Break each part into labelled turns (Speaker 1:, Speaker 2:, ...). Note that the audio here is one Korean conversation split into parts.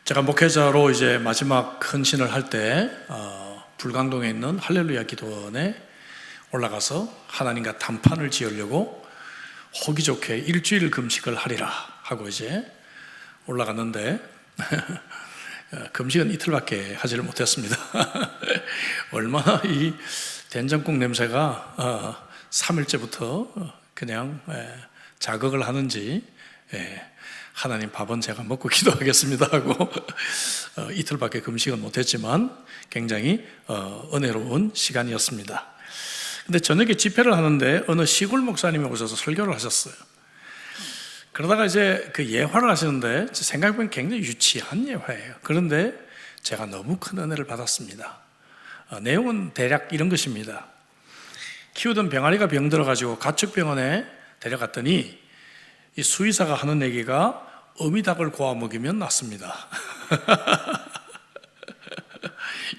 Speaker 1: 제가 목회자로 이제 마지막 헌신을 할 때 불광동에 있는 할렐루야 기도원에 올라가서 하나님과 단판을 지으려고 호기 좋게 일주일 금식을 하리라 하고 이제 올라갔는데 금식은 이틀밖에 하지를 못했습니다. 얼마나 이 된장국 냄새가 3일째부터 그냥 자극을 하는지, 하나님 밥은 제가 먹고 기도하겠습니다 하고 이틀밖에 금식은 못했지만 굉장히 은혜로운 시간이었습니다. 근데 저녁에 집회를 하는데 어느 시골 목사님이 오셔서 설교를 하셨어요. 그러다가 이제 그 예화를 하시는데 생각해보면 굉장히 유치한 예화예요. 그런데 제가 너무 큰 은혜를 받았습니다. 내용은 대략 이런 것입니다. 키우던 병아리가 병들어가지고 가축병원에 데려갔더니 이 수의사가 하는 얘기가 어미닭을 구워 먹이면 낫습니다.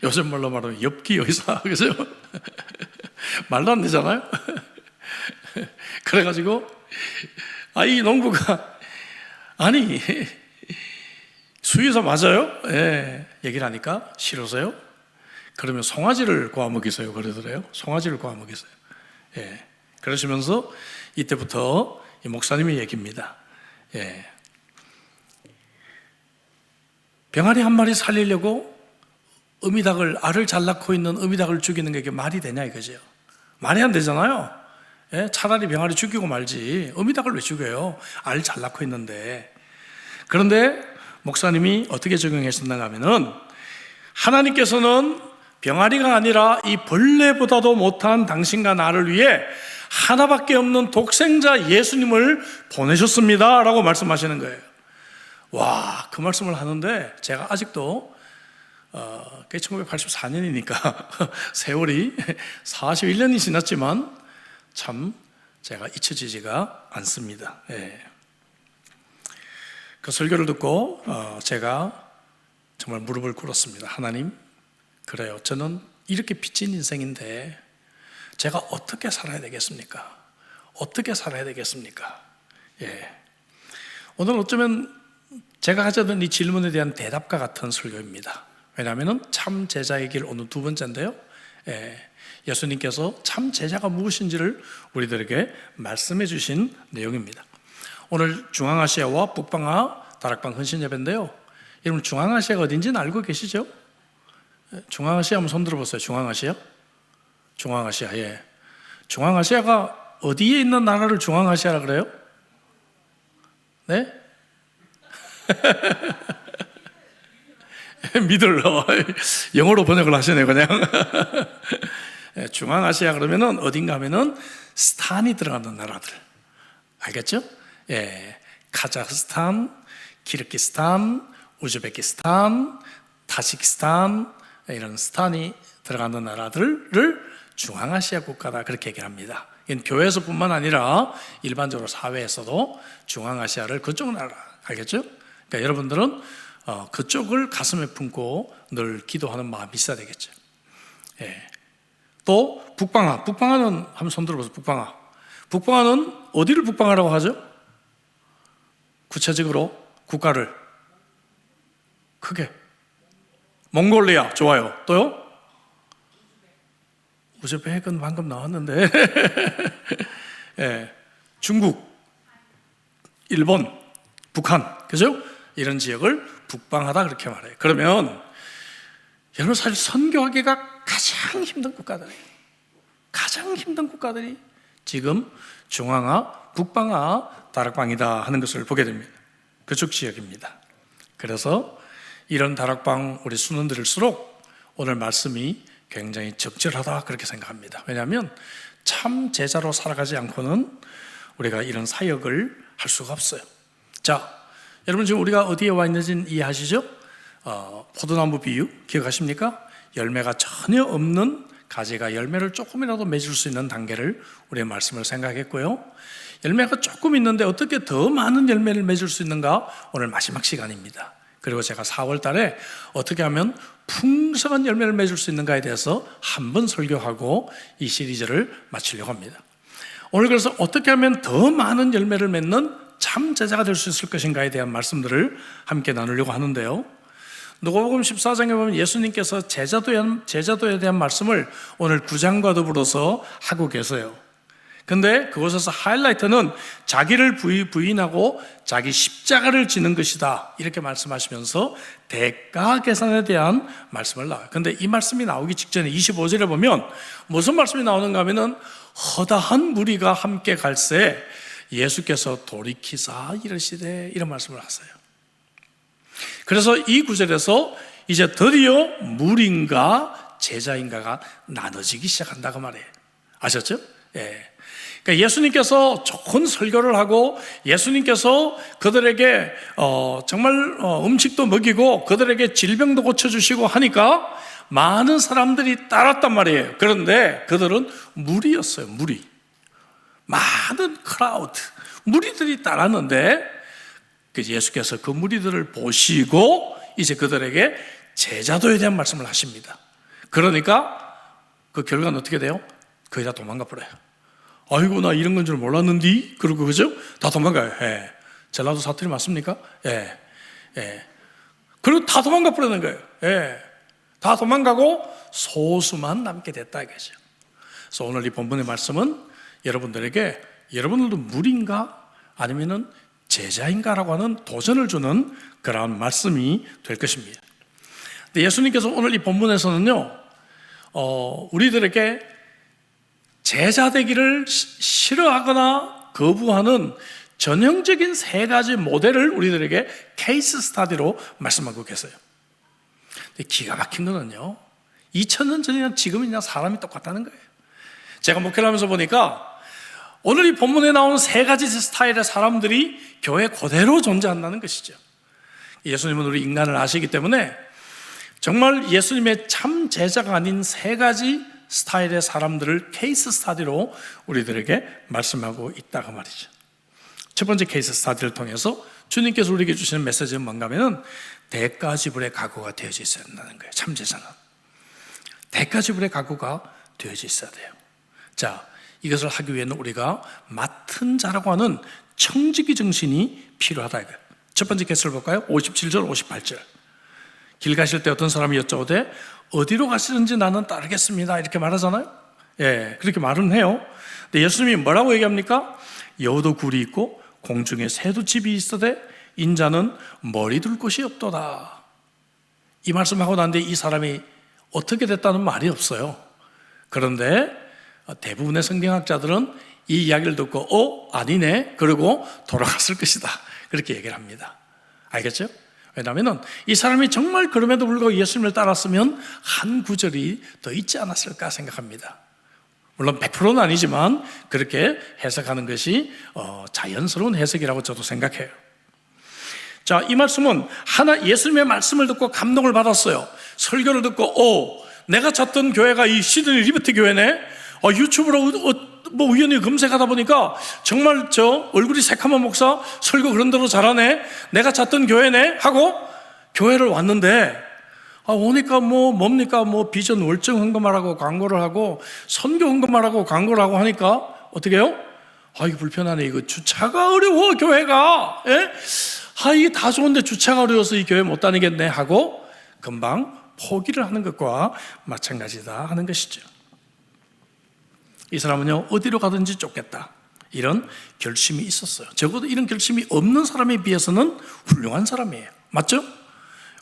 Speaker 1: 요즘 말로 말하면 엽기 의사, 그죠? 말도 안 되잖아요? 그래가지고 이 농부가 아니 수의사 맞아요? 얘기를 하니까 싫으세요? 그러면 송아지를 구워 먹이세요 그러더래요. 송아지를 구워 먹이세요. 그러시면서 이때부터 이 목사님의 얘기입니다. 병아리 한 마리 살리려고 알을 잘 낳고 있는 어미닭을 죽이는 게 말이 되냐 이거죠. 말이 안 되잖아요. 차라리 병아리 죽이고 말지 어미닭을 왜 죽여요? 알 잘 낳고 있는데. 그런데 목사님이 어떻게 적용하셨는가 하면은 하나님께서는 병아리가 아니라 이 벌레보다도 못한 당신과 나를 위해 하나밖에 없는 독생자 예수님을 보내셨습니다 라고 말씀하시는 거예요. 와, 그 말씀을 하는데 제가 아직도 1984년이니까 세월이 41년이 지났지만 참 제가 잊혀지지가 않습니다. 그 설교를 듣고 제가 정말 무릎을 꿇었습니다. 하나님, 그래요. 저는 이렇게 빚진 인생인데 제가 어떻게 살아야 되겠습니까? 어떻게 살아야 되겠습니까? 오늘 어쩌면 제가 가져던 이 질문에 대한 대답과 같은 설교입니다. 왜냐하면 참 제자의 길 오늘 두 번째인데요. 예수님께서 참 제자가 무엇인지를 우리들에게 말씀해 주신 내용입니다. 오늘 중앙아시아와 북방아 다락방 헌신 예배인데요. 여러분 중앙아시아가 어딘지는 알고 계시죠? 중앙아시아 한번 손 들어보세요. 중앙아시아? 중앙아시아, 중앙아시아가 어디에 있는 나라를 중앙아시아라 그래요? 네? 미들, 영어로 번역을 하시네요, 그냥. 중앙아시아 그러면은 어딘가 하면은 스탄이 들어가는 나라들. 알겠죠? 카자흐스탄, 키르기스탄, 우즈베키스탄, 타지키스탄, 이런 스탄이 들어가는 나라들을 중앙아시아 국가다 그렇게 얘기합니다. 이건 교회에서뿐만 아니라 일반적으로 사회에서도 중앙아시아를 그쪽 나라, 알겠죠? 그러니까 여러분들은 그쪽을 가슴에 품고 늘 기도하는 마음이 있어야 되겠죠. 또 북방아는 한번 손 들어보세요. 북방아는 어디를 북방아라고 하죠? 구체적으로 국가를 크게 몽골리아, 좋아요. 또요? 우즈벡은 방금 나왔는데 중국, 일본, 북한, 그죠? 이런 지역을 북방하다 그렇게 말해요. 그러면 여러분 사실 선교하기가 가장 힘든 국가들이에요. 가장 힘든 국가들이 지금 중앙아, 북방아, 다락방이다 하는 것을 보게 됩니다. 그쪽 지역입니다. 그래서 이런 다락방 우리 순원들일수록 오늘 말씀이 굉장히 적절하다 그렇게 생각합니다. 왜냐하면 참 제자로 살아가지 않고는 우리가 이런 사역을 할 수가 없어요. 자, 여러분 지금 우리가 어디에 와 있는지는 이해하시죠? 포도나무 비유 기억하십니까? 열매가 전혀 없는 가지가 열매를 조금이라도 맺을 수 있는 단계를 우리의 말씀을 생각했고요. 열매가 조금 있는데 어떻게 더 많은 열매를 맺을 수 있는가? 오늘 마지막 시간입니다. 그리고 제가 4월 달에 어떻게 하면 풍성한 열매를 맺을 수 있는가에 대해서 한 번 설교하고 이 시리즈를 마치려고 합니다. 오늘 그래서 어떻게 하면 더 많은 열매를 맺는 참 제자가 될 수 있을 것인가에 대한 말씀들을 함께 나누려고 하는데요. 누가복음 14장에 보면 예수님께서 제자도에 대한 말씀을 오늘 9장과 더불어서 하고 계세요. 근데 그곳에서 하이라이트는 자기를 부인하고 자기 십자가를 지는 것이다, 이렇게 말씀하시면서 대가 계산에 대한 말씀을 나와요. 근데 이 말씀이 나오기 직전에 25절에 보면 무슨 말씀이 나오는가 하면은 허다한 무리가 함께 갈새 예수께서 돌이키사 이르시되, 이런 말씀을 하세요. 그래서 이 구절에서 이제 드디어 무리인가 제자인가가 나눠지기 시작한다고 말해요. 아셨죠? 예. 그러니까 예수님께서 좋은 설교를 하고 예수님께서 그들에게 정말 음식도 먹이고 그들에게 질병도 고쳐주시고 하니까 많은 사람들이 따랐단 말이에요. 그런데 그들은 무리였어요. 무리. 많은 크라우드, 무리들이 따랐는데 예수께서 그 무리들을 보시고 이제 그들에게 제자도에 대한 말씀을 하십니다. 그러니까 그 결과는 어떻게 돼요? 거의 다 도망가 버려요. 아이고, 나 이런 건 줄 몰랐는데, 그러고, 그죠? 다 도망가요. 예. 전라도 사투리 맞습니까? 예. 예. 그리고 다 도망가 버리는 거예요. 예. 다 도망가고 소수만 남게 됐다 이거죠. 그래서 오늘 이 본문의 말씀은 여러분들에게 여러분들도 무리인가 아니면은 제자인가라고 하는 도전을 주는 그런 말씀이 될 것입니다. 근데 예수님께서 오늘 이 본문에서는요, 우리들에게 제자 되기를 싫어하거나 거부하는 전형적인 세 가지 모델을 우리들에게 케이스 스타디로 말씀하고 계세요. 근데 기가 막힌 거는요, 2000년 전이나 지금이나 사람이 똑같다는 거예요. 제가 목회를 하면서 보니까 오늘 이 본문에 나오는 세 가지 스타일의 사람들이 교회 그대로 존재한다는 것이죠. 예수님은 우리 인간을 아시기 때문에 정말 예수님의 참 제자가 아닌 세 가지 스타일의 사람들을 케이스 스타디로 우리들에게 말씀하고 있다고 말이죠. 첫 번째 케이스 스타디를 통해서 주님께서 우리에게 주시는 메시지는 뭔가 하면은 대가 지불의 각오가 되어져 있어야 한다는 거예요. 참 제자는 대가 지불의 각오가 되어져 있어야 돼요. 자, 이것을 하기 위해는 우리가 맡은 자라고 하는 청지기 정신이 필요하다 이거예요. 첫 번째 케이스를 볼까요? 57절 58절. 길 가실 때 어떤 사람이 여쭤오되 어디로 가시는지 나는 따르겠습니다, 이렇게 말하잖아요. 예, 그렇게 말은 해요. 근데 예수님이 뭐라고 얘기합니까? 여우도 굴이 있고 공중에 새도 집이 있으되 인자는 머리 둘 곳이 없도다. 이 말씀하고 난 뒤에 이 사람이 어떻게 됐다는 말이 없어요. 그런데 대부분의 성경학자들은 이 이야기를 듣고 아니네, 그러고 돌아갔을 것이다, 그렇게 얘기를 합니다. 알겠죠? 왜냐하면 이 사람이 정말 그럼에도 불구하고 예수님을 따랐으면 한 구절이 더 있지 않았을까 생각합니다. 물론 100%는 아니지만 그렇게 해석하는 것이 자연스러운 해석이라고 저도 생각해요. 자, 이 말씀은 예수님의 말씀을 듣고 감동을 받았어요. 설교를 듣고 내가 찾던 교회가 이 시드니 리버티 교회네. 유튜브로 우연히 검색하다 보니까 정말 저 얼굴이 새카만 목사 설교 그런 대로 잘하네, 내가 찾던 교회네 하고 교회를 왔는데 오니까 뭡니까 비전 월정 헌금하라고 광고를 하고 선교 헌금하라고 광고를 하고 하니까 어떻게 해요? 이거 불편하네, 이거 주차가 어려워 교회가, 예? 이게 다 좋은데 주차가 어려워서 이 교회 못 다니겠네 하고 금방 포기를 하는 것과 마찬가지다 하는 것이죠. 이 사람은요, 어디로 가든지 쫓겠다, 이런 결심이 있었어요. 적어도 이런 결심이 없는 사람에 비해서는 훌륭한 사람이에요. 맞죠?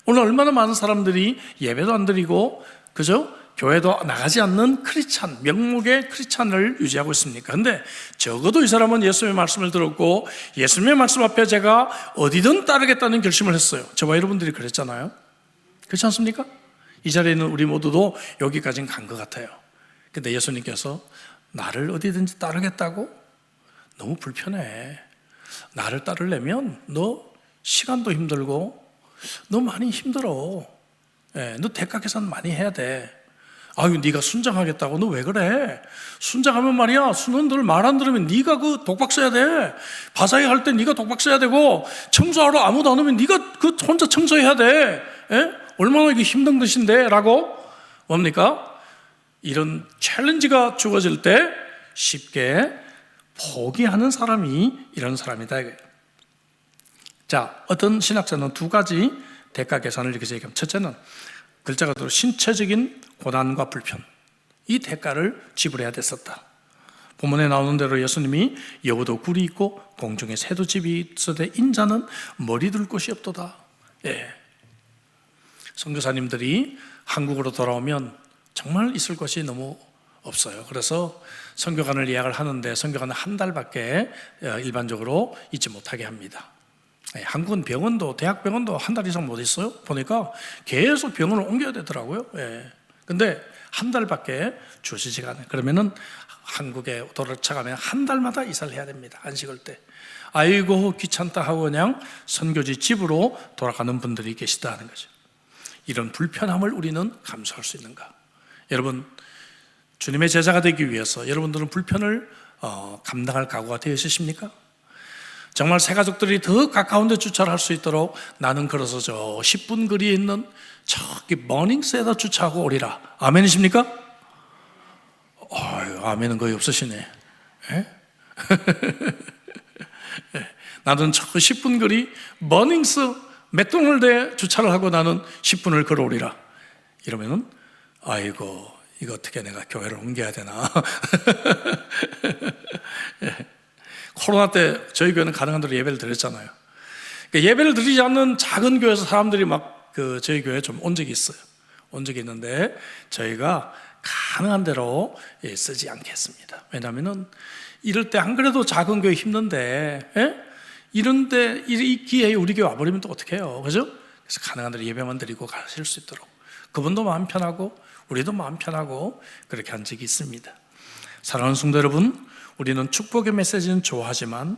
Speaker 1: 오늘 얼마나 많은 사람들이 예배도 안 드리고, 그죠? 교회도 나가지 않는 크리스찬, 명목의 크리스찬을 유지하고 있습니까? 근데 적어도 이 사람은 예수님의 말씀을 들었고 예수님의 말씀 앞에 제가 어디든 따르겠다는 결심을 했어요. 저와 여러분들이 그랬잖아요. 그렇지 않습니까? 이 자리에 있는 우리 모두도 여기까지는 간 것 같아요. 근데 예수님께서 나를 어디든지 따르겠다고? 너무 불편해. 나를 따르려면 너 시간도 힘들고 너 많이 힘들어. 너 대가 계산 많이 해야 돼. 네가 순장하겠다고? 너 왜 그래? 순장하면 말이야, 순원들 말 안 들으면 네가 그 독박 써야 돼. 바사회 할 때 네가 독박 써야 되고, 청소하러 아무도 안 오면 네가 그 혼자 청소해야 돼. 얼마나 이게 힘든 것인데? 라고 뭡니까? 이런 챌린지가 주어질 때 쉽게 포기하는 사람이 이런 사람이다. 자, 어떤 신학자는 두 가지 대가 계산을 이렇게 얘기하면, 첫째는 글자 그대로 신체적인 고난과 불편, 이 대가를 지불해야 됐었다. 본문에 나오는 대로 예수님이 여우도 굴이 있고 공중에 새도 집이 있으되 인자는 머리 둘 곳이 없도다. 선교사님들이 한국으로 돌아오면 정말 있을 곳이 너무 없어요. 그래서 선교관을 예약을 하는데 선교관은 한 달밖에 일반적으로 있지 못하게 합니다. 한국은 병원도, 대학병원도 한 달 이상 못 있어요. 보니까 계속 병원을 옮겨야 되더라고요. 근데 한 달밖에 주시지가 않아요. 그러면은 한국에 도착하면 한 달마다 이사를 해야 됩니다. 안식을 때. 아이고 귀찮다 하고 그냥 선교지 집으로 돌아가는 분들이 계시다는 거죠. 이런 불편함을 우리는 감수할 수 있는가? 여러분, 주님의 제자가 되기 위해서 여러분들은 불편을 감당할 각오가 되어 있으십니까? 정말 새 가족들이 더 가까운 데 주차를 할 수 있도록 나는 걸어서 저 10분 거리에 있는 저기 머닝스에다 주차하고 오리라. 아멘이십니까? 아멘은 거의 없으시네. 나는 저 10분 거리 머닝스 맥도날드에 주차를 하고 나는 10분을 걸어오리라. 이러면은 아이고 이거 어떻게 내가 교회를 옮겨야 되나. 코로나 때 저희 교회는 가능한 대로 예배를 드렸잖아요. 그러니까 예배를 드리지 않는 작은 교회에서 사람들이 막 저희 교회에 좀 온 적이 있어요. 온 적이 있는데 저희가 가능한 대로 쓰지 않겠습니다. 왜냐하면 이럴 때 안 그래도 작은 교회 힘든데 이런데 이 기회에 우리 교회 와버리면 또 어떻게 해요? 그죠? 그래서 가능한 대로 예배만 드리고 가실 수 있도록 그분도 마음 편하고 우리도 마음 편하고 그렇게 한 적이 있습니다. 사랑하는 성도 여러분, 우리는 축복의 메시지는 좋아하지만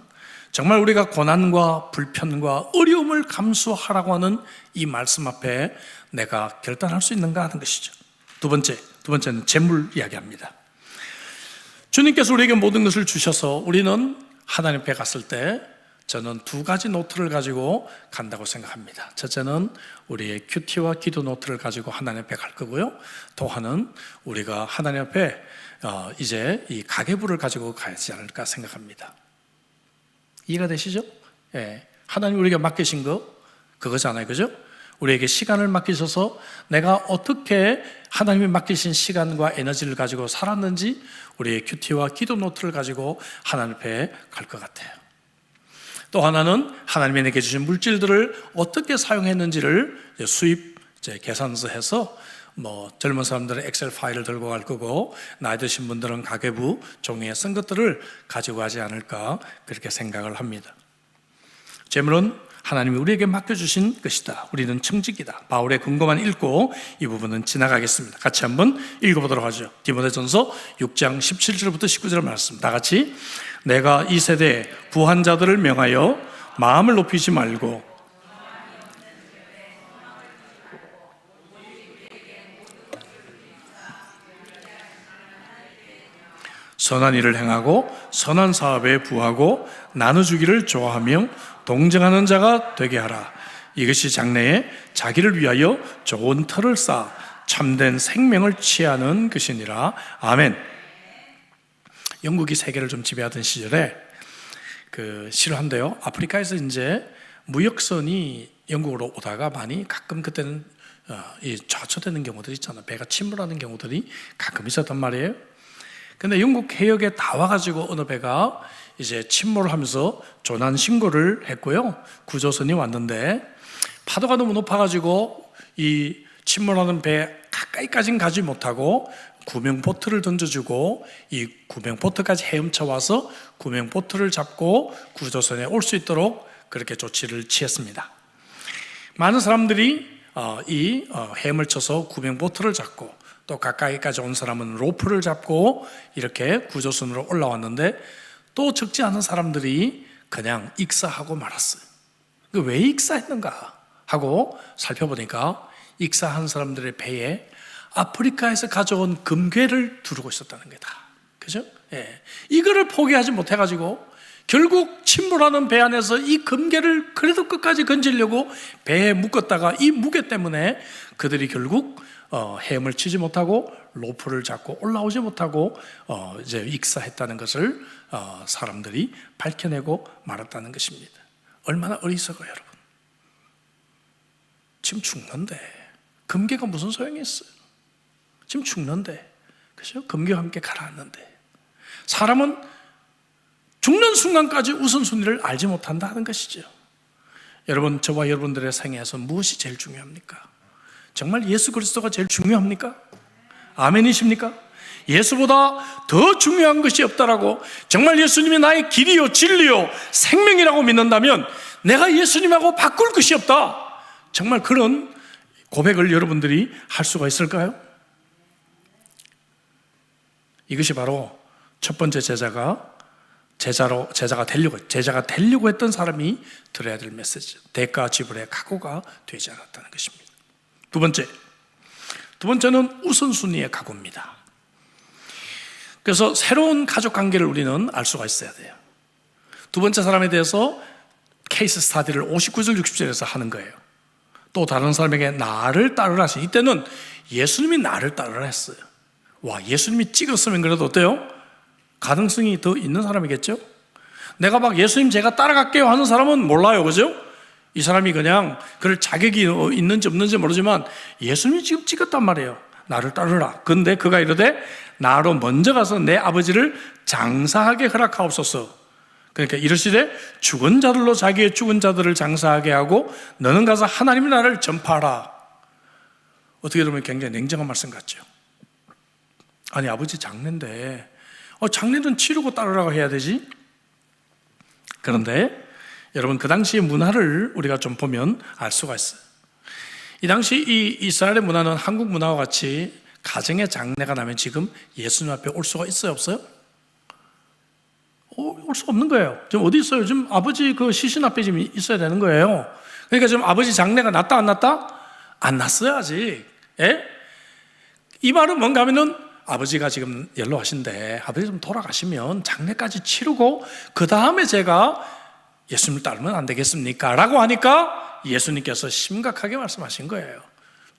Speaker 1: 정말 우리가 고난과 불편과 어려움을 감수하라고 하는 이 말씀 앞에 내가 결단할 수 있는가 하는 것이죠. 두 번째는 재물 이야기합니다. 주님께서 우리에게 모든 것을 주셔서 우리는 하나님 앞에 갔을 때 저는 두 가지 노트를 가지고 간다고 생각합니다. 첫째는 우리의 큐티와 기도 노트를 가지고 하나님 앞에 갈 거고요. 또 하나는 우리가 하나님 앞에 이제 이 가계부를 가지고 가야지 않을까 생각합니다. 이해가 되시죠? 하나님 우리에게 맡기신 거 그거잖아요. 그죠? 우리에게 시간을 맡기셔서 내가 어떻게 하나님이 맡기신 시간과 에너지를 가지고 살았는지 우리의 큐티와 기도 노트를 가지고 하나님 앞에 갈 것 같아요. 또 하나는 하나님이 내게 주신 물질들을 어떻게 사용했는지를 수입 계산서 해서 젊은 사람들은 엑셀 파일을 들고 갈 거고 나이 드신 분들은 가계부 종이에 쓴 것들을 가지고 가지 않을까 그렇게 생각을 합니다. 재물은 하나님이 우리에게 맡겨주신 것이다. 우리는 청직이다. 바울의 근거만 읽고 이 부분은 지나가겠습니다. 같이 한번 읽어보도록 하죠. 디모데전서 6장 17절부터 19절 말씀 다 같이 내가 이 세대에 부한 자들을 명하여 마음을 높이지 말고 선한 일을 행하고 선한 사업에 부하고 나눠주기를 좋아하며 동정하는 자가 되게 하라. 이것이 장래에 자기를 위하여 좋은 터를 쌓아 참된 생명을 취하는 것이니라. 아멘. 영국이 세계를 좀 지배하던 시절에 실화인데요. 아프리카에서 이제 무역선이 영국으로 오다가 많이 가끔 그때는 좌초되는 경우들이 있잖아요. 배가 침몰하는 경우들이 가끔 있었단 말이에요. 근데 영국 해역에 다 와가지고 어느 배가 이제 침몰을 하면서 조난 신고를 했고요. 구조선이 왔는데 파도가 너무 높아가지고 이 침몰하는 배 가까이까지는 가지 못하고 구명보트를 던져주고 이 구명보트까지 헤엄쳐 와서 구명보트를 잡고 구조선에 올 수 있도록 그렇게 조치를 취했습니다. 많은 사람들이 헤엄을 쳐서 구명보트를 잡고 또 가까이까지 온 사람은 로프를 잡고 이렇게 구조선으로 올라왔는데 또 적지 않은 사람들이 그냥 익사하고 말았어요. 왜 익사했는가 하고 살펴보니까 익사한 사람들의 배에 아프리카에서 가져온 금괴를 두르고 있었다는 거다. 그죠? 이거를 포기하지 못해가지고 결국 침몰하는 배 안에서 이 금괴를 그래도 끝까지 건지려고 배에 묶었다가 이 무게 때문에 그들이 결국 헤엄을 치지 못하고 로프를 잡고 올라오지 못하고 이제 익사했다는 것을 사람들이 밝혀내고 말았다는 것입니다. 얼마나 어리석어요, 여러분. 지금 죽는데 금괴가 무슨 소용이 있어요? 지금 죽는데, 그죠? 금괴와 함께 가라앉는데. 사람은 죽는 순간까지 우선순위를 알지 못한다 하는 것이죠. 여러분, 저와 여러분들의 생애에서 무엇이 제일 중요합니까? 정말 예수 그리스도가 제일 중요합니까? 아멘이십니까? 예수보다 더 중요한 것이 없다라고, 정말 예수님이 나의 길이요 진리요 생명이라고 믿는다면 내가 예수님하고 바꿀 것이 없다, 정말 그런 고백을 여러분들이 할 수가 있을까요? 이것이 바로 첫 번째 제자가 되려고 했던 사람이 들어야 될 메시지, 대가 지불의 각오가 되지 않았다는 것입니다. 두 번째는 우선순위의 각오입니다. 그래서 새로운 가족 관계를 우리는 알 수가 있어야 돼요. 두 번째 사람에 대해서 케이스 스타디를 59절 60절에서 하는 거예요. 또 다른 사람에게 나를 따르라 하시니, 이때는 예수님이 나를 따르라 했어요. 와, 예수님이 찍었으면 그래도 어때요? 가능성이 더 있는 사람이겠죠? 내가 막 예수님 제가 따라갈게요 하는 사람은 몰라요, 그죠? 이 사람이 그냥 그럴 자격이 있는지 없는지 모르지만 예수님이 지금 찍었단 말이에요. 나를 따르라. 근데 그가 이르되 나로 먼저 가서 내 아버지를 장사하게 허락하옵소서. 그러니까 이르시되 죽은 자들로 자기의 죽은 자들을 장사하게 하고 너는 가서 하나님의 나라를 전파하라. 어떻게 보면 굉장히 냉정한 말씀 같죠. 아니, 아버지 장례인데 장례는 치르고 따르라고 해야 되지? 그런데 여러분, 그 당시의 문화를 우리가 좀 보면 알 수가 있어요. 이 당시 이 이스라엘의 문화는 한국 문화와 같이 가정의 장례가 나면 지금 예수님 앞에 올 수가 있어요, 없어요? 올 수가 없는 거예요. 지금 어디 있어요? 지금 아버지 그 시신 앞에 지금 있어야 되는 거예요. 그러니까 지금 아버지 장례가 났다 안 났다? 안 났어요, 아직. 예? 이 말은 뭔가 하면은 아버지가 지금 연로하신데 아버지 좀 돌아가시면 장례까지 치르고 그 다음에 제가 예수님을 따르면 안 되겠습니까? 라고 하니까 예수님께서 심각하게 말씀하신 거예요.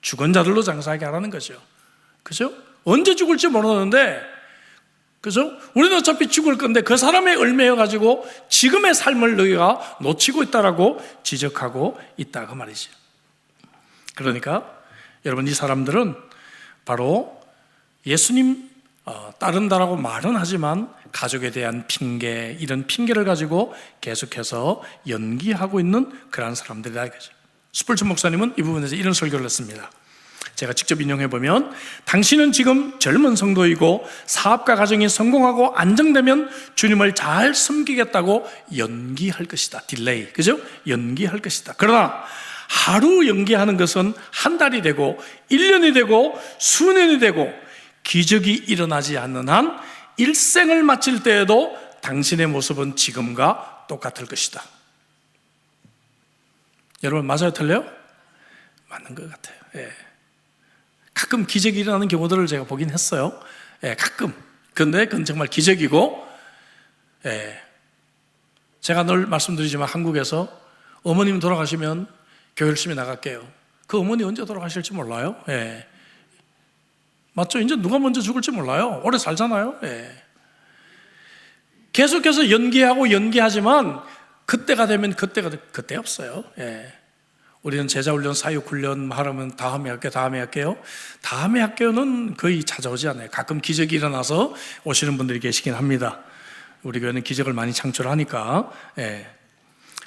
Speaker 1: 죽은 자들로 장사하게 하라는 거죠. 그죠? 언제 죽을지 모르는데, 그죠? 우리는 어차피 죽을 건데 그 사람에 얽매여가지고 지금의 삶을 너희가 놓치고 있다라고 지적하고 있다, 그 말이죠. 그러니까 여러분, 이 사람들은 바로 예수님 따른다라고 말은 하지만 가족에 대한 핑계, 이런 핑계를 가지고 계속해서 연기하고 있는 그런 사람들이다 이거죠. 스펄전 목사님은 이 부분에서 이런 설교를 했습니다. 제가 직접 인용해보면, 당신은 지금 젊은 성도이고 사업과 가정이 성공하고 안정되면 주님을 잘 섬기겠다고 연기할 것이다. 딜레이, 그죠? 연기할 것이다. 그러나 하루 연기하는 것은 한 달이 되고 1년이 되고 수년이 되고 기적이 일어나지 않는 한 일생을 마칠 때에도 당신의 모습은 지금과 똑같을 것이다. 여러분, 맞아요, 틀려요? 맞는 것 같아요. 예. 가끔 기적이 일어나는 경우들을 제가 보긴 했어요. 예, 가끔. 근데 그건 정말 기적이고, 예. 제가 늘 말씀드리지만 한국에서 어머님 돌아가시면 교회 열심히 나갈게요. 그 어머니 언제 돌아가실지 몰라요. 예. 맞죠? 이제 누가 먼저 죽을지 몰라요. 오래 살잖아요. 예. 계속해서 연기하지만 그때가 되면 그때 없어요. 예. 우리는 제자훈련, 사육훈련 하려면 다음에 할게요. 다음에 학교는 거의 찾아오지 않아요. 가끔 기적이 일어나서 오시는 분들이 계시긴 합니다. 우리 교회는 기적을 많이 창출하니까. 예.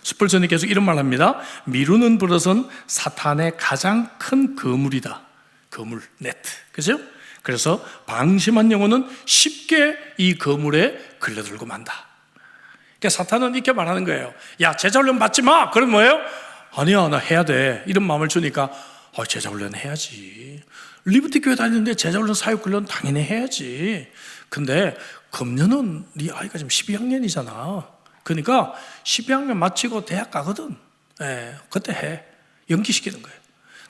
Speaker 1: 스펄전이 계속 이런 말 합니다. 미루는 버릇은 사탄의 가장 큰 거물이다. 거물, 네트. 그죠? 그래서 방심한 영혼은 쉽게 이 거물에 걸려들고 만다. 그러니까 사탄은 이렇게 말하는 거예요. 야, 제자훈련 받지 마. 그럼 뭐예요? 아니야, 나 해야 돼. 이런 마음을 주니까 제자훈련 해야지. 리버티 교회 다니는데 제자훈련, 사육훈련 당연히 해야지. 근데 금년은 네 아이가 지금 12학년이잖아. 그러니까 12학년 마치고 대학 가거든. 예, 그때 해. 연기시키는 거예요.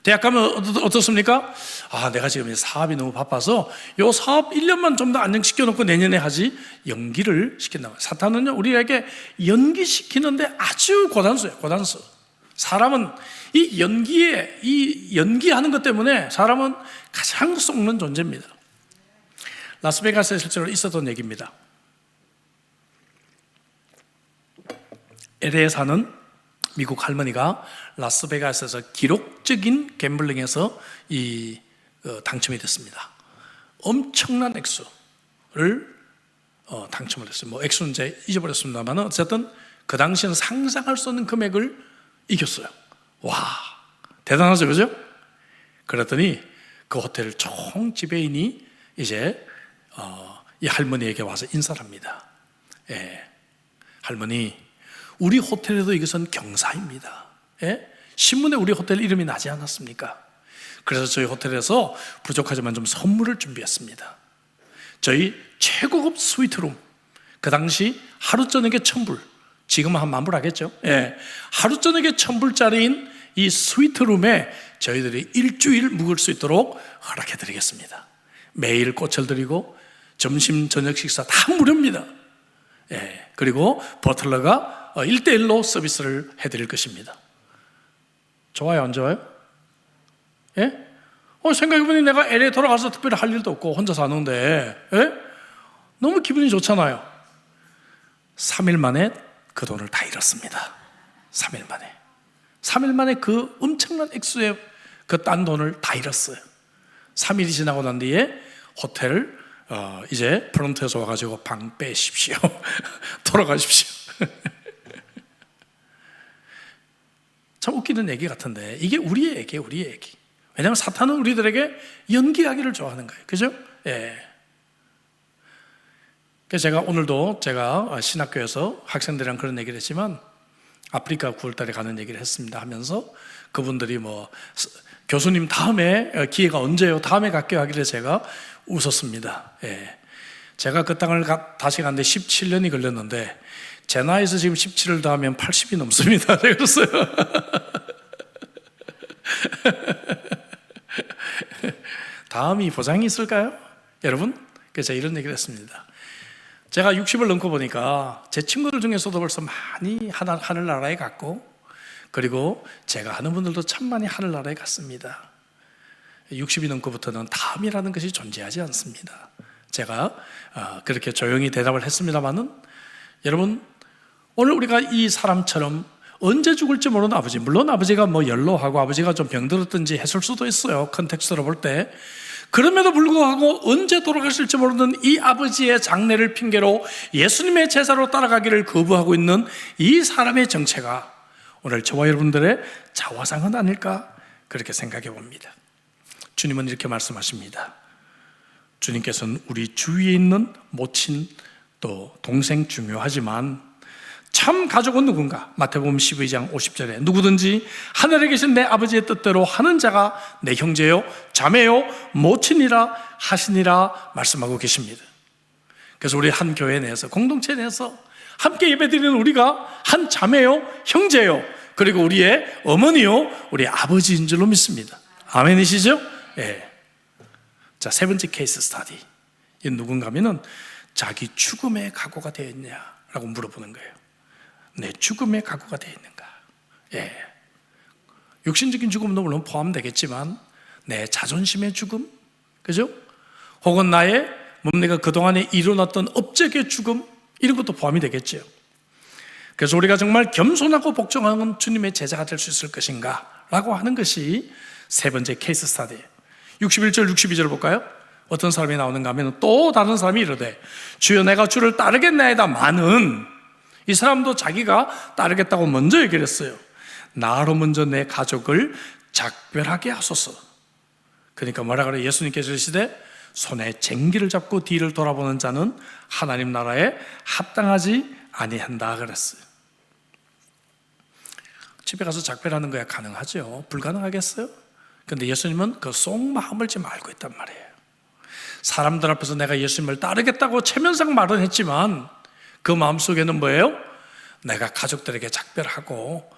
Speaker 1: 대학 가면 어떻습니까? 내가 지금 사업이 너무 바빠서 요 사업 1년만 좀 더 안정시켜 놓고 내년에 하지. 연기를 시킨다고. 사탄은요, 우리에게 연기시키는데 아주 고단수예요. 고단수. 사람은 이 연기하는 것 때문에 사람은 가장 속는 존재입니다. 라스베가스에 실제로 있었던 얘기입니다. LA에 사는 미국 할머니가 라스베가스에서 기록적인 갬블링에서 당첨이 됐습니다. 엄청난 액수를 당첨을 했어요. 뭐 액수는 이제 잊어버렸습니다만 어쨌든 그 당시에는 상상할 수 없는 금액을 이겼어요. 와, 대단하죠, 그죠? 그랬더니 그 호텔 총 지배인이 이제 이 할머니에게 와서 인사를 합니다. 예, 할머니, 우리 호텔에도 이것은 경사입니다. 예? 신문에 우리 호텔 이름이 나지 않았습니까? 그래서 저희 호텔에서 부족하지만 좀 선물을 준비했습니다. 저희 최고급 스위트룸, 그 당시 하루 저녁에 1,000불, 지금은 한 10,000불 하겠죠? 예. 하루 저녁에 1,000불짜리인 이 스위트룸에 저희들이 일주일 묵을 수 있도록 허락해 드리겠습니다. 매일 꽃을 드리고 점심 저녁 식사 다 무료입니다. 예. 그리고 버틀러가 1:1로 서비스를 해드릴 것입니다. 좋아요, 안 좋아요? 예? 생각해보니 내가 LA 돌아가서 특별히 할 일도 없고 혼자 사는데, 예? 너무 기분이 좋잖아요. 3일 만에 그 돈을 다 잃었습니다. 3일 만에 그 엄청난 액수의 그 딴 돈을 다 잃었어요. 3일이 지나고 난 뒤에 호텔 이제 프런트에서 와가지고 방 빼십시오. 돌아가십시오. 참 웃기는 얘기 같은데 이게 우리의 얘기. 왜냐하면 사탄은 우리들에게 연기하기를 좋아하는 거예요. 그죠? 예. 그래서 제가 오늘도 신학교에서 학생들이랑 그런 얘기를 했지만 아프리카 9월달에 가는 얘기를 했습니다 하면서 그분들이 교수님 다음에 기회가 언제요? 다음에 갈게요 하길래 제가 웃었습니다. 예. 제가 그 땅을 다시 가는데 17년이 걸렸는데 제 나이에서 지금 17을 더하면 80이 넘습니다. 제가 그랬어요. 다음이 보장이 있을까요? 여러분? 그래서 제가 이런 얘기를 했습니다. 제가 60을 넘고 보니까 제 친구들 중에서도 벌써 많이 하늘나라에 갔고 그리고 제가 아는 분들도 참 많이 하늘나라에 갔습니다. 60이 넘고부터는 다음이라는 것이 존재하지 않습니다. 제가 그렇게 조용히 대답을 했습니다마는 여러분, 오늘 우리가 이 사람처럼 언제 죽을지 모르는 아버지, 물론 아버지가 연로하고 아버지가 좀 병들었든지 했을 수도 있어요, 컨텍스트로 볼 때. 그럼에도 불구하고 언제 돌아가실지 모르는 이 아버지의 장례를 핑계로 예수님의 제자로 따라가기를 거부하고 있는 이 사람의 정체가 오늘 저와 여러분들의 자화상은 아닐까 그렇게 생각해 봅니다. 주님은 이렇게 말씀하십니다. 주님께서는 우리 주위에 있는 모친 또 동생 중요하지만 참 가족은 누군가? 마태복음 12장 50절에 누구든지 하늘에 계신 내 아버지의 뜻대로 하는 자가 내 형제요 자매요 모친이라 하시니라 말씀하고 계십니다. 그래서 우리 한 교회 내에서 공동체 내에서 함께 예배드리는 우리가 한 자매요 형제요 그리고 우리의 어머니요 우리 아버지인 줄로 믿습니다. 아멘이시죠? 예. 자, 세 번째 케이스 스터디. 이 누군가 하면은 자기 죽음에 각오가 되어 있냐라고 물어보는 거예요. 내 죽음에 각오가 되어 있는가? 예. 육신적인 죽음도 물론 포함되겠지만 내 자존심의 죽음, 그죠? 혹은 나의 내가 그동안에 이뤄놨던 업적의 죽음, 이런 것도 포함이 되겠죠. 그래서 우리가 정말 겸손하고 복종하는 주님의 제자가 될 수 있을 것인가? 라고 하는 것이 세 번째 케이스 스터디예요. 61절, 62절 볼까요? 어떤 사람이 나오는가 하면 또 다른 사람이 이르되 주여 내가 주를 따르겠나이다마는 이 사람도 자기가 따르겠다고 먼저 얘기를 했어요. 나로 먼저 내 가족을 작별하게 하소서. 그러니까 뭐라 그래요? 예수님께서 이르시되 손에 쟁기를 잡고 뒤를 돌아보는 자는 하나님 나라에 합당하지 아니한다 그랬어요. 집에 가서 작별하는 거야 가능하죠. 불가능하겠어요? 그런데 예수님은 그 속마음을 지금 알고 있단 말이에요. 사람들 앞에서 내가 예수님을 따르겠다고 체면상 말은 했지만 그 마음속에는 뭐예요? 내가 가족들에게 작별하고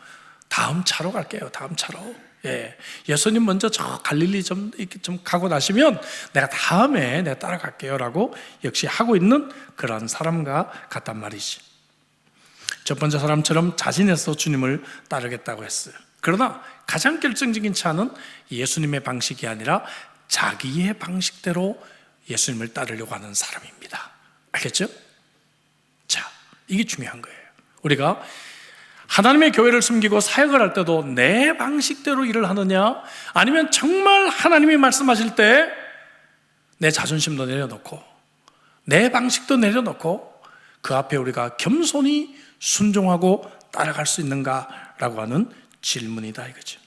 Speaker 1: 다음 차로 갈게요. 다음 차로. 예. 예수님 먼저 저 갈릴리 좀 가고 나시면 내가 다음에 내가 따라갈게요 라고 역시 하고 있는 그런 사람과 같단 말이지. 첫 번째 사람처럼 자신에서 주님을 따르겠다고 했어요. 그러나 가장 결정적인 차는 예수님의 방식이 아니라 자기의 방식대로 예수님을 따르려고 하는 사람입니다. 알겠죠? 자, 이게 중요한 거예요. 우리가 하나님의 교회를 섬기고 사역을 할 때도 내 방식대로 일을 하느냐, 아니면 정말 하나님이 말씀하실 때 내 자존심도 내려놓고 내 방식도 내려놓고 그 앞에 우리가 겸손히 순종하고 따라갈 수 있는가라고 하는 질문이다 이거죠.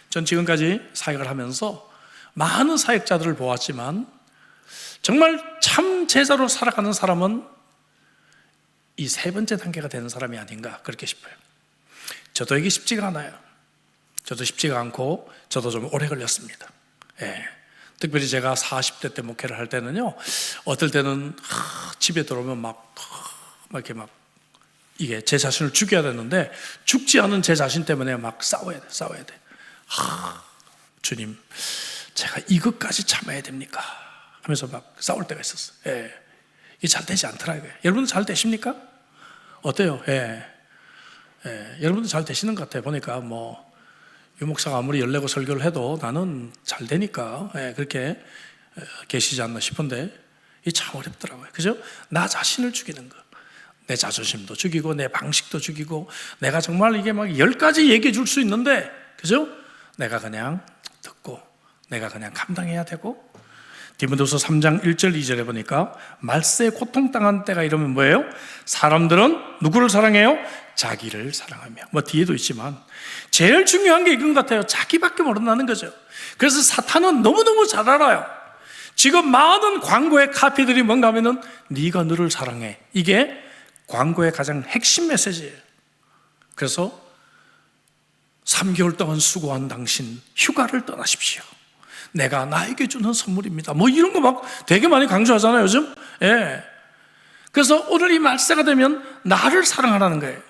Speaker 1: 전 지금까지 사역을 하면서 많은 사역자들을 보았지만 정말 참 제자로 살아가는 사람은 이 세 번째 단계가 되는 사람이 아닌가 그렇게 싶어요. 저도 이게 쉽지가 않아요. 저도 쉽지가 않고 저도 좀 오래 걸렸습니다. 예. 특별히 제가 40대 때 목회를 할 때는요, 어떨 때는 집에 들어오면 막 이렇게 이게 제 자신을 죽여야 되는데 죽지 않은 제 자신 때문에 막 싸워야 돼. 주님, 제가 이것까지 참아야 됩니까? 하면서 막 싸울 때가 있었어요. 예. 이게 잘 되지 않더라고요. 여러분도 잘 되십니까? 어때요? 예. 여러분도 잘 되시는 것 같아요. 보니까 유 목사가 아무리 열내고 설교를 해도 나는 잘 되니까 그렇게 계시지 않나 싶은데 이게 참 어렵더라고요. 그죠? 나 자신을 죽이는 거, 내 자존심도 죽이고 내 방식도 죽이고, 내가 정말 이게 막 10가지 얘기해 줄 수 있는데, 그죠? 내가 그냥 듣고 내가 그냥 감당해야 되고. 디모데후서 3장 1절 2절에 보니까 말세에 고통당한 때가 이러면 뭐예요? 사람들은 누구를 사랑해요? 자기를 사랑하며. 뒤에도 있지만 제일 중요한 게 이건 같아요. 자기밖에 모른다는 거죠. 그래서 사탄은 너무너무 잘 알아요. 지금 많은 광고의 카피들이 뭔가 하면은 네가 너를 사랑해, 이게 광고의 가장 핵심 메시지예요. 그래서 3개월 동안 수고한 당신 휴가를 떠나십시오. 내가 나에게 주는 선물입니다. 이런 거 막 되게 많이 강조하잖아요, 요즘. 예. 그래서 오늘 이 말세가 되면 나를 사랑하라는 거예요.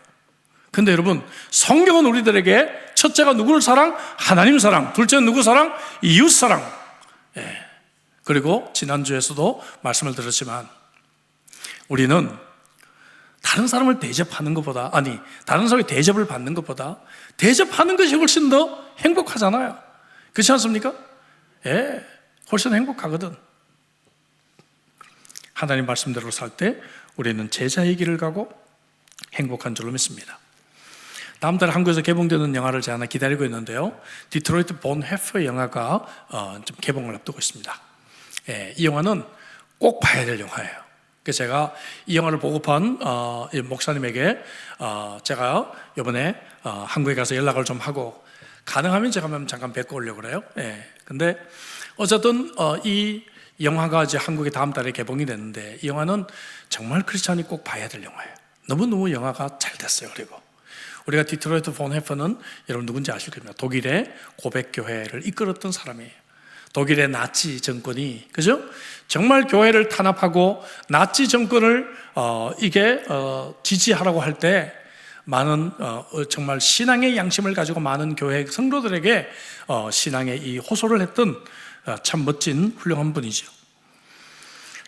Speaker 1: 근데 여러분, 성경은 우리들에게 첫째가 누구를 사랑? 하나님 사랑. 둘째는 누구 사랑? 이웃 사랑. 예. 그리고 지난주에서도 말씀을 드렸지만 우리는 다른 사람을 대접하는 것보다, 다른 사람의 대접을 받는 것보다 대접하는 것이 훨씬 더 행복하잖아요. 그렇지 않습니까? 예, 훨씬 행복하거든. 하나님 말씀대로 살 때 우리는 제자의 길을 가고 행복한 줄로 믿습니다. 다음 달에 한국에서 개봉되는 영화를 제가 하나 기다리고 있는데요, 디트로이트 본 해퍼 영화가 좀 개봉을 앞두고 있습니다. 예, 이 영화는 꼭 봐야 될 영화예요. 그래서 제가 이 영화를 보고판 목사님에게 제가 이번에 한국에 가서 연락을 좀 하고, 가능하면 제가 한번 잠깐 뵙고 오려고 그래요. 예. 근데 어쨌든 이 영화가 이제 한국에 다음 달에 개봉이 됐는데, 이 영화는 정말 크리스찬이 꼭 봐야 될 영화예요. 너무너무 영화가 잘 됐어요. 그리고 우리가 디트로이트 본 해퍼는 여러분 누군지 아실 겁니다. 독일의 고백교회를 이끌었던 사람이에요. 독일의 나치 정권이, 그죠? 정말 교회를 탄압하고 나치 정권을 지지하라고 할 때 많은 정말 신앙의 양심을 가지고 많은 교회 성도들에게 신앙의 이 호소를 했던 참 멋진 훌륭한 분이죠.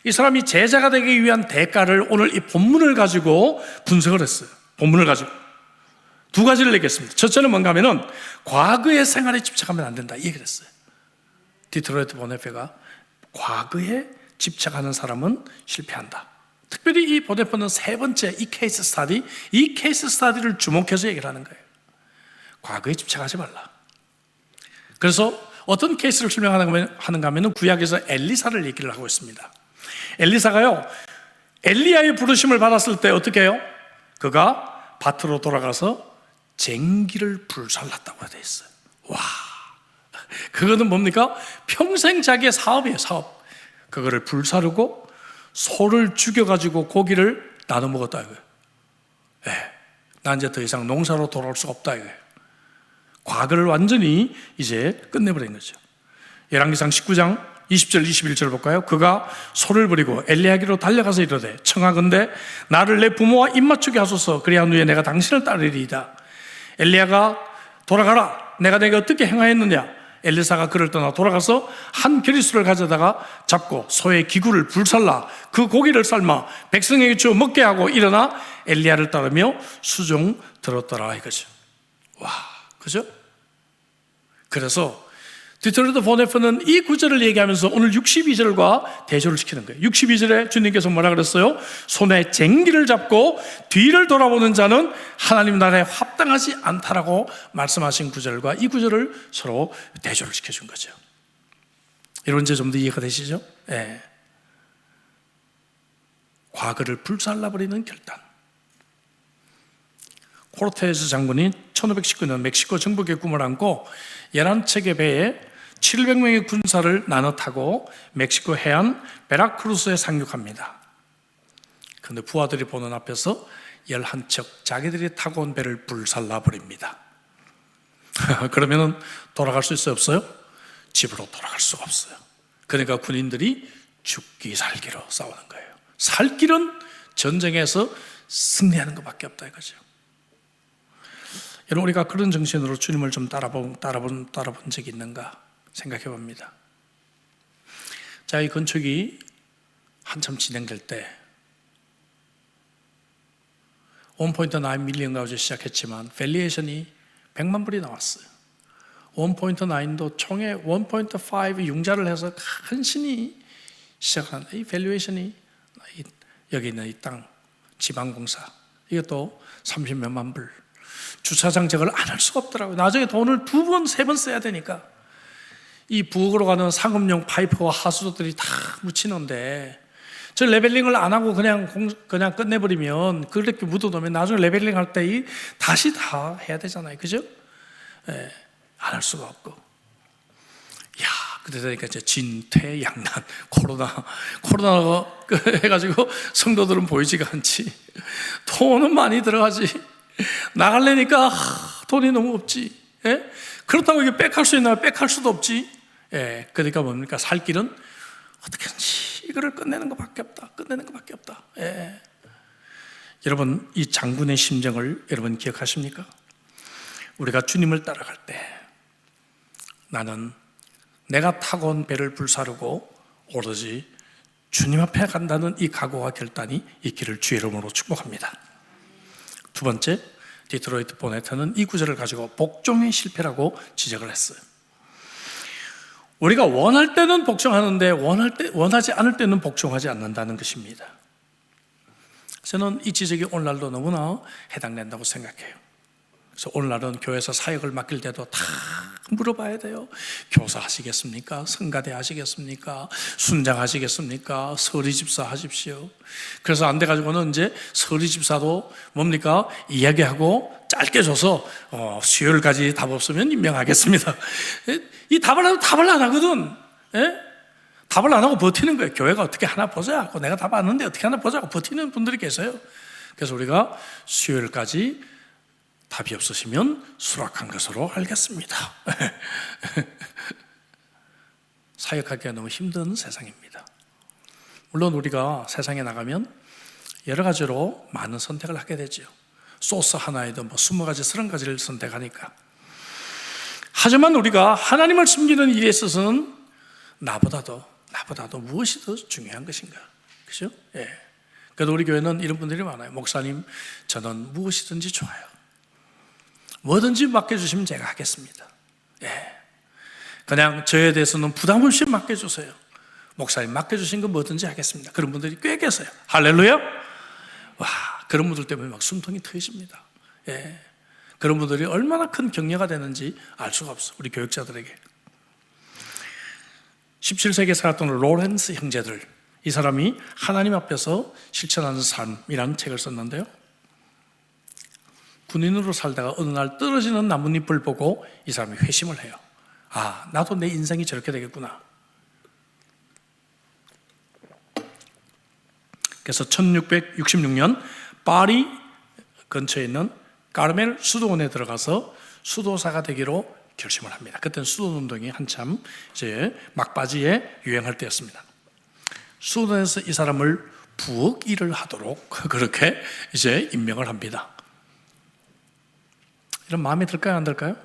Speaker 1: 이 사람이 제자가 되기 위한 대가를 오늘 이 본문을 가지고 분석을 했어요. 본문을 가지고 두 가지를 얘기했습니다. 첫째는 뭔가 하면은 과거의 생활에 집착하면 안 된다, 이 얘기를 했어요. 디트로이트 보네페가 과거에 집착하는 사람은 실패한다. 특별히 이 보네페는 세 번째 이 케이스 스타디를 주목해서 얘기를 하는 거예요. 과거에 집착하지 말라. 그래서 어떤 케이스를 설명하는가 하면 구약에서 엘리사를 얘기를 하고 있습니다. 엘리사가요, 엘리야의 부르심을 받았을 때 어떻게 해요? 그가 밭으로 돌아가서 쟁기를 불살랐다고 되어 있어요. 와, 그거는 뭡니까? 평생 자기의 사업이에요, 사업. 그거를 불사르고 소를 죽여가지고 고기를 나눠 먹었다 이거예요. 난 이제 더 이상 농사로 돌아올 수가 없다 이거예요. 과거를 완전히 이제 끝내버린 거죠. 열왕기상 19장 20절 21절 볼까요? 그가 소를 버리고 엘리야기로 달려가서 이르되 청하건대 나를 내 부모와 입맞추게 하소서. 그리한 후에 내가 당신을 따르리이다. 엘리야가 돌아가라, 내가 내게 어떻게 행하였느냐. 엘리사가 그를 떠나 돌아가서 한 겨리수를 가져다가 잡고 소의 기구를 불살라 그 고기를 삶아 백성에게 주어 먹게 하고 일어나 엘리야를 따르며 수종 들었더라 이거죠. 와, 그죠? 그래서 디트로이트 보네프는 이 구절을 얘기하면서 오늘 62절과 대조를 시키는 거예요. 62절에 주님께서 뭐라 그랬어요? 손에 쟁기를 잡고 뒤를 돌아보는 자는 하나님 나라에 합당하지 않다라고 말씀하신 구절과 이 구절을 서로 대조를 시켜준 거죠. 여러분 이제 좀 더 이해가 되시죠? 네. 과거를 불살라버리는 결단. 코르테스 장군이 1519년 멕시코 정복의 꿈을 안고 11척의 배에 700명의 군사를 나눠 타고 멕시코 해안 베라크루스에 상륙합니다. 그런데 부하들이 보는 앞에서 11척 자기들이 타고 온 배를 불살라버립니다. 그러면 돌아갈 수 있어요? 없어요? 집으로 돌아갈 수가 없어요. 그러니까 군인들이 죽기 살기로 싸우는 거예요. 살 길은 전쟁에서 승리하는 것밖에 없다 이거죠. 여러분 우리가 그런 정신으로 주님을 좀 따라본 적이 있는가 생각해 봅니다. 자, 이 건축이 한참 진행될 때 1.9 밀리언 가지고 시작했지만 밸리에이션이 100만 불이 나왔어요. 1.9도 총에 1.5 융자를 해서 간신히 시작한 이 밸류에이션이 여기 있는 이 땅 지방공사 이것도 30몇만 불. 주차장 제거를 안 할 수가 없더라고요. 나중에 돈을 2번, 3번 써야 되니까 이 부엌으로 가는 상업용 파이프와 하수도들이 다 묻히는데 저 레벨링을 안 하고 그냥 끝내버리면 그렇게 묻어두면 나중에 레벨링 할 때 다시 다 해야 되잖아요. 그죠? 예, 안 할 수가 없고. 야, 그때 되니까 이제 진퇴양난, 코로나가 해가지고 성도들은 보이지가 않지. 돈은 많이 들어가지. 나가려니까 돈이 너무 없지. 예? 그렇다고 이게 빽할 수 있나요? 빽할 수도 없지. 예, 그러니까 뭡니까? 살 길은 어떻게든지 이거를 끝내는 것밖에 없다. 끝내는 것밖에 없다. 예. 여러분 이 장군의 심정을 여러분 기억하십니까? 우리가 주님을 따라갈 때 나는 내가 타고 온 배를 불사르고 오로지 주님 앞에 간다는 이 각오와 결단이 있기를 주의 이름으로 축복합니다. 두 번째, 디트로이트 보네트는 이 구절을 가지고 복종의 실패라고 지적을 했어요. 우리가 원할 때는 복종하는데 원하지 않을 때는 복종하지 않는다는 것입니다. 저는 이 지적이 오늘날도 너무나 해당된다고 생각해요. 그래서 오늘날은 교회에서 사역을 맡길 때도 다 물어봐야 돼요. 교사 하시겠습니까? 성가대 하시겠습니까? 순장 하시겠습니까? 서리집사 하십시오. 그래서 안 돼가지고는 이제 서리집사도 뭡니까? 이야기하고 짧게 줘서 수요일까지 답 없으면 임명하겠습니다. 이 답을 안 하거든. 예? 답을 안 하고 버티는 거예요. 교회가 어떻게 하나 보자 하고 내가 답 안 하는데 어떻게 하나 보자 하고 버티는 분들이 계세요. 그래서 우리가 수요일까지 답이 없으시면 수락한 것으로 알겠습니다. 사역하기가 너무 힘든 세상입니다. 물론 우리가 세상에 나가면 여러 가지로 많은 선택을 하게 되죠. 소스 하나에도 20가지, 30가지를 선택하니까. 하지만 우리가 하나님을 숨기는 일에 있어서는 나보다도 무엇이 더 중요한 것인가? 그죠? 예. 그래도 우리 교회는 이런 분들이 많아요. 목사님, 저는 무엇이든지 좋아요. 뭐든지 맡겨주시면 제가 하겠습니다. 예. 그냥 저에 대해서는 부담 없이 맡겨주세요. 목사님 맡겨주신 거 뭐든지 하겠습니다. 그런 분들이 꽤 계세요. 할렐루야. 와, 그런 분들 때문에 막 숨통이 트여집니다. 예. 그런 분들이 얼마나 큰 격려가 되는지 알 수가 없어. 우리 교육자들에게. 17세기에 살았던 로렌스 형제들, 이 사람이 하나님 앞에서 실천하는 삶이라는 책을 썼는데요. 군인으로 살다가 어느 날 떨어지는 나뭇잎을 보고 이 사람이 회심을 해요. 아, 나도 내 인생이 저렇게 되겠구나. 그래서 1666년 파리 근처에 있는 까르멜 수도원에 들어가서 수도사가 되기로 결심을 합니다. 그때는 수도운동이 한참 이제 막바지에 유행할 때였습니다. 수도원에서 이 사람을 부엌 일을 하도록 그렇게 이제 임명을 합니다. 이런 마음에 들까요, 안 들까요?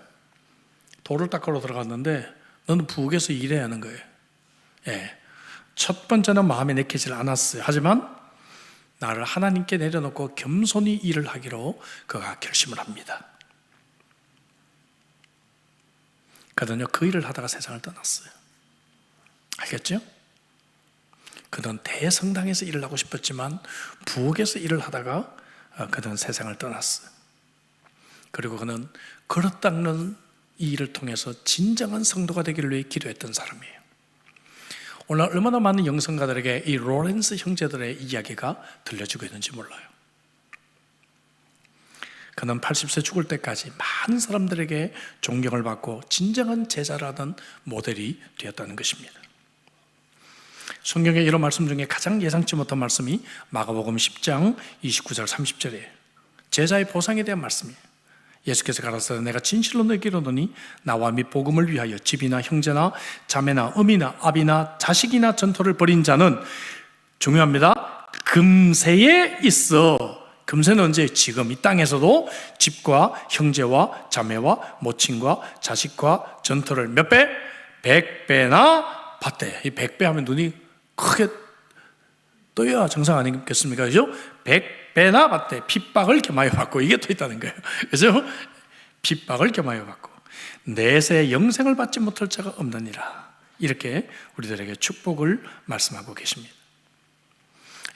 Speaker 1: 돌을 닦으러 들어갔는데 너는 부엌에서 일해야 하는 거예요. 예. 첫 번째는 마음에 내키질 않았어요. 하지만 나를 하나님께 내려놓고 겸손히 일을 하기로 그가 결심을 합니다. 그는요 그 일을 하다가 세상을 떠났어요. 알겠죠? 그는 대성당에서 일을 하고 싶었지만 부엌에서 일을 하다가 그는 세상을 떠났어요. 그리고 그는 그릇 닦는 이 일을 통해서 진정한 성도가 되기를 위해 기도했던 사람이에요. 오늘 얼마나 많은 영성가들에게 이 로렌스 형제들의 이야기가 들려주고 있는지 몰라요. 그는 80세 죽을 때까지 많은 사람들에게 존경을 받고 진정한 제자라는 모델이 되었다는 것입니다. 성경에 이런 말씀 중에 가장 예상치 못한 말씀이 마가복음 10장 29절 30절이에요. 제자의 보상에 대한 말씀이에요. 예수께서 가라사대 내가 진실로 너희에게 이르노니 나와 및 복음을 위하여 집이나 형제나 자매나 어미나 아비나 자식이나 전토를 벌인 자는, 중요합니다, 금세에 있어. 금세는 언제? 지금 이 땅에서도 집과 형제와 자매와 모친과 자식과 전토를 몇 배? 100배나 받대. 이 100배 하면 눈이 크게 떠야 정상 아니겠습니까? 그죠? 100배나 받대. 핍박을 겸하여 받고, 이게 또 있다는 거예요. 그죠? 핍박을 겸하여 받고 내세 영생을 받지 못할 자가 없느니라. 이렇게 우리들에게 축복을 말씀하고 계십니다.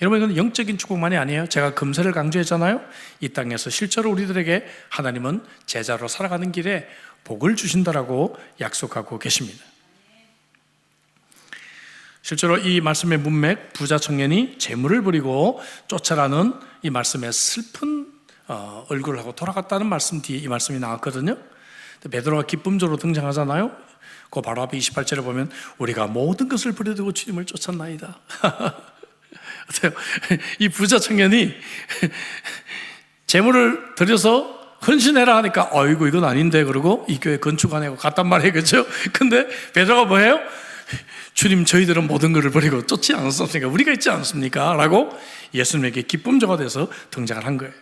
Speaker 1: 여러분, 이건 영적인 축복만이 아니에요. 제가 금세를 강조했잖아요. 이 땅에서 실제로 우리들에게 하나님은 제자로 살아가는 길에 복을 주신다라고 약속하고 계십니다. 실제로 이 말씀의 문맥, 부자 청년이 재물을 버리고 쫓아가는 이 말씀의 슬픈 얼굴을 하고 돌아갔다는 말씀 뒤에 이 말씀이 나왔거든요. 베드로가 기쁨조로 등장하잖아요. 그 바로 앞에 28절에 보면 우리가 모든 것을 버려두고 주님을 쫓았나이다. 어때요? 이 부자 청년이 재물을 들여서 헌신해라 하니까 아이고 이건 아닌데 그러고 이 교회 건축 안 하고 갔단 말이에요. 그렇죠? 근데 베드로가 뭐예요? 주님, 저희들은 모든 것을 버리고 쫓지 않았습니까? 우리가 있지 않습니까? 라고 예수님에게 기쁨조가 돼서 등장을 한 거예요.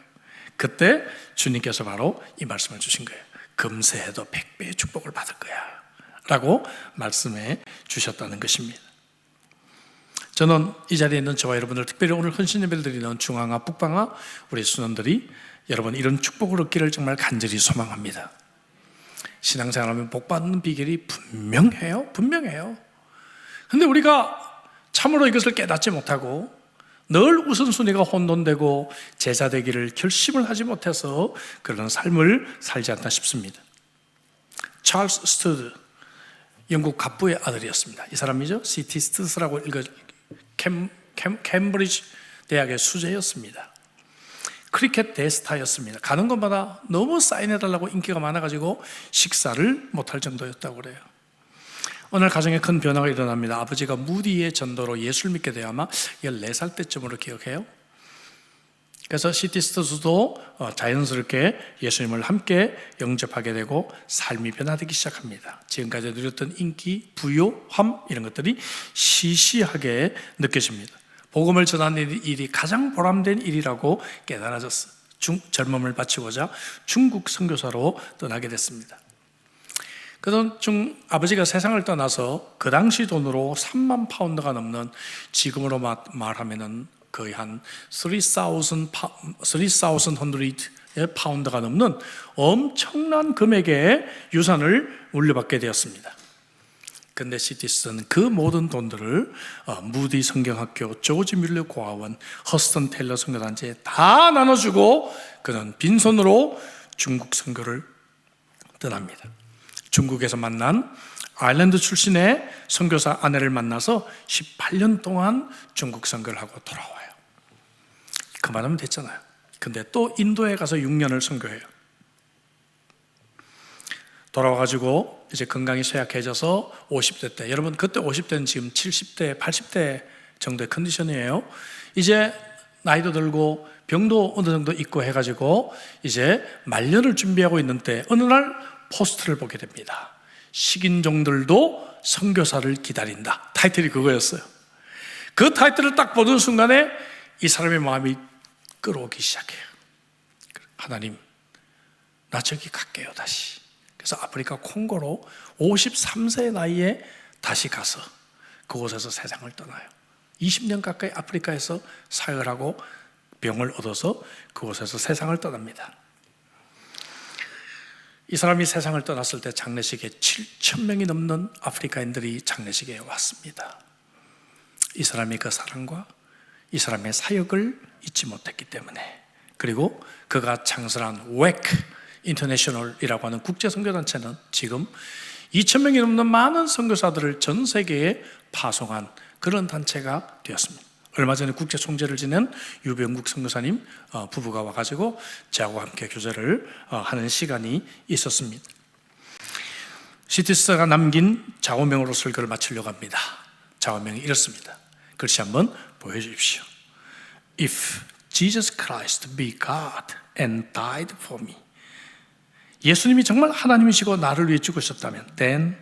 Speaker 1: 그때 주님께서 바로 이 말씀을 주신 거예요. 금세해도 100배의 축복을 받을 거야 라고 말씀해 주셨다는 것입니다. 저는 이 자리에 있는 저와 여러분들, 특별히 오늘 헌신 예배를 드리는 중앙아, 북방아 우리 수원들이 여러분 이런 축복을 얻기를 정말 간절히 소망합니다. 신앙생활하면 복받는 비결이 분명해요. 근데 우리가 참으로 이것을 깨닫지 못하고 늘 우선순위가 혼돈되고 제자 되기를 결심을 하지 못해서 그런 삶을 살지 않나 싶습니다. 찰스 스튜드, 영국 갑부의 아들이었습니다. 이 사람이죠. C.T. 스튜드라고 캠브리지 대학의 수재였습니다. 크리켓 대스타였습니다. 가는 곳마다 너무 사인해달라고 인기가 많아가지고 식사를 못할 정도였다고 그래요. 어느 날 가정에 큰 변화가 일어납니다. 아버지가 무디의 전도로 예수를 믿게 되어 아마 14살 때쯤으로 기억해요. 그래서 C.T. 스튜드도 자연스럽게 예수님을 함께 영접하게 되고 삶이 변화되기 시작합니다. 지금까지 누렸던 인기, 부요함 이런 것들이 시시하게 느껴집니다. 복음을 전하는 일이 가장 보람된 일이라고 깨달아졌어요. 젊음을 바치고자 중국 선교사로 떠나게 됐습니다. 그던 아버지가 세상을 떠나서 그 당시 돈으로 3만 파운드가 넘는, 지금으로 말하면은 거의 한 3,100 파운드가 넘는 엄청난 금액의 유산을 물려받게 되었습니다. 근데 시티스는 그 모든 돈들을 무디 성경학교, 조지 뮬러 고아원, 허스턴 테일러 선교단체에 다 나눠주고 그는 빈손으로 중국 선교를 떠납니다. 중국에서 만난 아일랜드 출신의 선교사 아내를 만나서 18년 동안 중국 선교를 하고 돌아와요. 그만하면 됐잖아요. 근데 또 인도에 가서 6년을 선교해요. 돌아와가지고 이제 건강이 쇠약해져서 50대 때, 여러분 그때 50대는 지금 70대, 80대 정도의 컨디션이에요. 이제 나이도 들고 병도 어느 정도 있고 해가지고 이제 말년을 준비하고 있는 때 어느 날 포스트를 보게 됩니다. 식인종들도 선교사를 기다린다. 타이틀이 그거였어요. 그 타이틀을 딱 보는 순간에 이 사람의 마음이 끌어오기 시작해요. 하나님, 나 저기 갈게요 다시. 그래서 아프리카 콩고로 53세의 나이에 다시 가서 그곳에서 세상을 떠나요. 20년 가까이 아프리카에서 사역을 하고 병을 얻어서 그곳에서 세상을 떠납니다. 이 사람이 세상을 떠났을 때 장례식에 7,000명이 넘는 아프리카인들이 장례식에 왔습니다. 이 사람이 그 사랑과 이 사람의 사역을 잊지 못했기 때문에, 그리고 그가 창설한 WEC 인터내셔널이라고 하는 국제선교단체는 지금 2,000명이 넘는 많은 선교사들을 전 세계에 파송한 그런 단체가 되었습니다. 얼마 전에 국제 총재를 지낸 유병국 선교사님 부부가 와가지고 저하고 함께 교제를 하는 시간이 있었습니다. 시티스가 남긴 좌우명으로 설교를 마치려고 합니다. 좌우명이 이렇습니다. 글씨 한번 보여주십시오. If Jesus Christ be God and died for me, 예수님이 정말 하나님이시고 나를 위해 죽으셨다면 then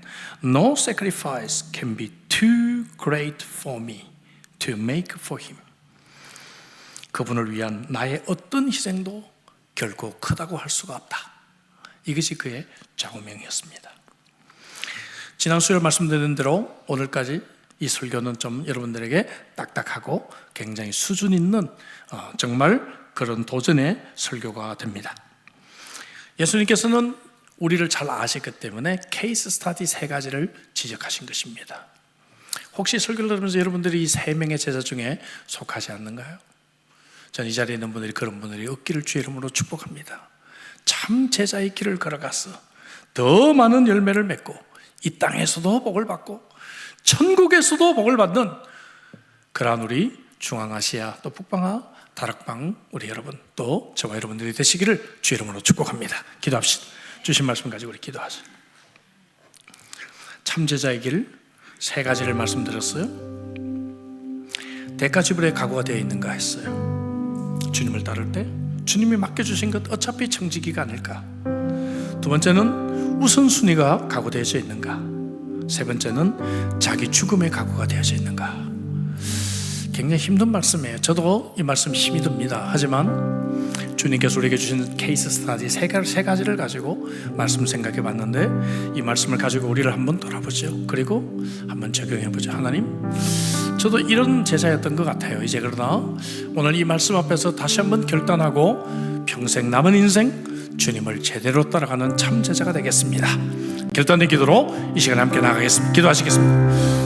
Speaker 1: no sacrifice can be too great for me to make for him. 그분을 위한 나의 어떤 희생도 결코 크다고 할 수가 없다. 이것이 그의 좌우명이었습니다. 지난 수요일 말씀드린 대로 오늘까지 이 설교는 좀 여러분들에게 딱딱하고 굉장히 수준 있는 정말 그런 도전의 설교가 됩니다. 예수님께서는 우리를 잘 아시기 때문에 케이스 스타디 3가지를 지적하신 것입니다. 혹시 설교를 들으면서 여러분들이 이 3명의 제자 중에 속하지 않는가요? 전 이 자리에 있는 분들이 그런 분들이 없기를 주의 이름으로 축복합니다. 참 제자의 길을 걸어가서 더 많은 열매를 맺고 이 땅에서도 복을 받고 천국에서도 복을 받는 그러한 우리 중앙아시아 또 북방아 다락방 우리 여러분 또 저와 여러분들이 되시기를 주의 이름으로 축복합니다. 기도합시다. 주신 말씀 가지고 우리 기도하죠. 참 제자의 길 3가지를 말씀드렸어요. 대가 지불의 각오가 되어 있는가 했어요. 주님을 따를 때 주님이 맡겨주신 것 어차피 청지기가 아닐까. 2번째는 우선순위가 각오되어져 있는가. 3번째는 자기 죽음의 각오가 되어져 있는가. 굉장히 힘든 말씀이에요. 저도 이 말씀 힘이 듭니다. 하지만 주님께서 우리에게 주신 케이스 스타디 3가지를 가지고 말씀 생각해 봤는데 이 말씀을 가지고 우리를 한번 돌아보죠. 그리고 한번 적용해 보죠. 하나님, 저도 이런 제자였던 것 같아요. 이제 그러나 오늘 이 말씀 앞에서 다시 한번 결단하고 평생 남은 인생 주님을 제대로 따라가는 참 제자가 되겠습니다. 결단의 기도로 이 시간에 함께 나가겠습니다. 기도하시겠습니다.